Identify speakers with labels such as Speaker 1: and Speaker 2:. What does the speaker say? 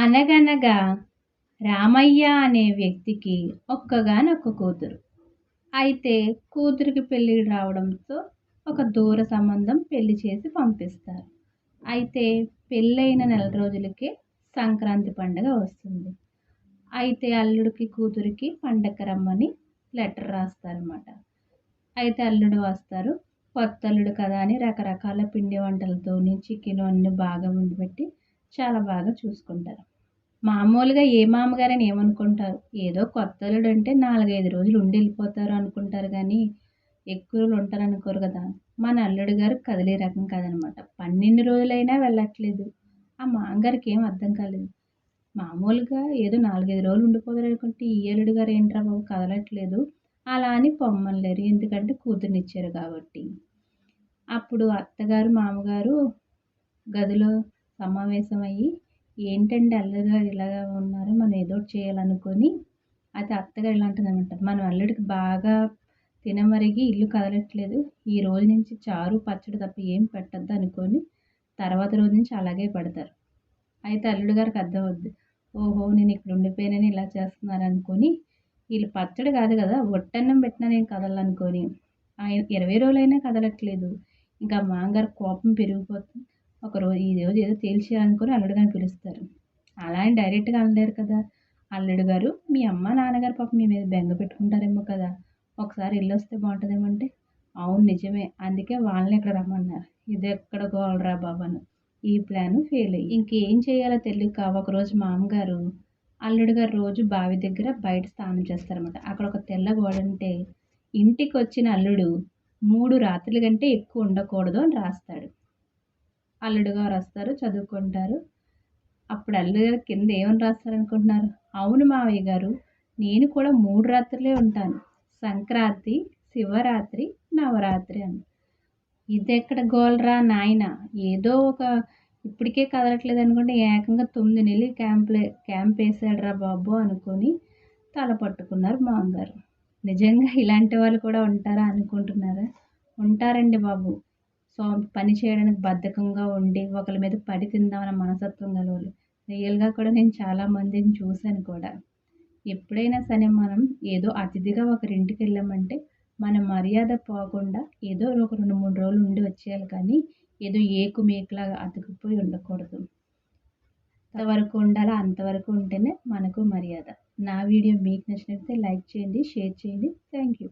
Speaker 1: అనగనగా రామయ్య అనే వ్యక్తికి ఒక్కగానొక్క కూతురు. అయితే కూతురికి పెళ్ళికి రావడంతో ఒక దూర సంబంధం పెళ్లి చేసి పంపిస్తారు. అయితే పెళ్ళైన నెల రోజులకే సంక్రాంతి పండుగ వస్తుంది. అయితే అల్లుడికి, కూతురికి పండగకి రమ్మని లెటర్ రాస్తారన్నమాట. అయితే అల్లుడు వస్తారు. కొత్తల్లుడు కదా అని రకరకాల పిండి వంటలతోని చికెను అన్నీ బాగా వండిపెట్టి చాలా బాగా చూసుకుంటారు. మామూలుగా ఏ మామగారని ఏమనుకుంటారు, ఏదో కొత్తల్లుడంటే 4, 5 రోజులు ఉండి వెళ్ళిపోతారు అనుకుంటారు గానీ, ఎక్కువ రోజులు ఉంటారనుకోరు కదా! మన అల్లుడు గారు కదిలే రకం కాదనమాట. 12 రోజులైనా వెళ్ళట్లేదు. ఆ మామగారికి ఏం అర్థం కాలేదు. మామూలుగా ఏదో 4, 5 రోజులు ఉండిపోతారనుకుంటే, ఈ అల్లుడు గారు ఏంట్రా బాబు కదలట్లేదు. అలా అని పొమ్మనలేరు. ఎందుకంటే కూతురినిచ్చారు కాబట్టి. అప్పుడు అత్తగారు, మామగారు గదిలో సమావేశమయ్యి, ఏంటండి అల్లుడు గారు ఇలాగా ఉన్నారు, మనం ఏదో ఒకటి చేయాలనుకోని, అయితే అత్తగారు ఇలా అంటుందనమాట, మన అల్లుడికి బాగా తినమరిగి ఇల్లు కదలట్లేదు. ఈ రోజు నుంచి చారు, పచ్చడి తప్ప ఏం పెట్టొద్దు అనుకోని, తర్వాత రోజు నుంచి అలాగే పెడతారు. అయితే అల్లుడు గారికి అర్థమవుద్ది. ఓహో! నేను ఇక్కడ ఉండిపోయానని ఇలా చేస్తున్నారనుకోని, ఈళ్ళు పచ్చడి కాదు కదా! ఒట్టన్నం పెట్టినా నేను కదలననుకోని, ఆయన 20 రోజులైనా కదలట్లేదు. ఇంకా మామగారు కోపం పెరిగిపోతుంది. ఈరోజు ఏదో తేల్చేయాలనుకోని అల్లుడు గారిని పిలుస్తారు. అలా అని డైరెక్ట్‌గా అనలేరు కదా! అల్లుడు గారు, మీ అమ్మ, నాన్నగారు పాపం మీ మీద బెంగ పెట్టుకుంటారేమో కదా! ఒకసారి ఎళ్ళొస్తే బావుంటదేమో అంటే, అవును నిజమే. అందుకే వాళ్ళని ఇక్కడ రమ్మన్నారు. ఇదెక్కడ గోలరా బాబను. ఈ ప్లాను ఫెయిల్ అయ్యి. ఇంకేం చేయాలో తెలియక ఒకరోజు మామగారు, అల్లుడు గారు రోజు బావి దగ్గర బయట స్నానం చేస్తారన్నమాట. అక్కడ ఒక తెల్ల గోడుంటే, ఇంటికొచ్చిన అల్లుడు 3 రాత్రుల కంటే ఎక్కువ ఉండకూడదు అని రాస్తాడు. అల్లుడు గారొస్తారు, చదువుకుంటారు. అప్పుడు అల్లుడు గారు కింద ఏమని రాస్తారనుకుంటున్నారు? అవును మావయ్య గారు, నేను కూడా 3 రాత్రులే ఉంటాను. సంక్రాంతి, శివరాత్రి, నవరాత్రి అని. ఇదెక్కడ గోలరా నాయనా! ఏదో ఒక ఇప్పటికే కదలట్లేదు అనుకుంటే ఏకంగా 9 నెలలు క్యాంపేసాడురా బాబు అనుకోని తల పట్టుకున్నారు మామగారు. నిజంగా ఇలాంటి వాళ్ళు కూడా ఉంటారా అనుకుంటున్నారా? ఉంటారండి బాబు. సో, పని చేయడానికి బద్ధకంగా ఉండి ఒకళ్ళ మీద పడి తిందామన్న మనస్తత్వం గలవాళ్ళు. రియల్‌గా కూడా నేను చాలా మందిని చూశాను కూడా. ఎప్పుడైనా సరే మనం ఏదో అతిథిగా ఒకరింటికెళ్ళామంటే మన మర్యాద పోకుండా ఏదో ఒక 2, 3 రోజులు ఉండి వచ్చేయాలి కానీ ఏదో ఏకుమేకులాగా అతుక్కుపోయి ఉండకూడదు. ఎంతవరకు ఉండాలో అంతవరకు ఉంటేనే మనకు మర్యాద. నా వీడియో మీకు నచ్చినట్లయితే లైక్ చేయండి, షేర్ చేయండి. Thank you.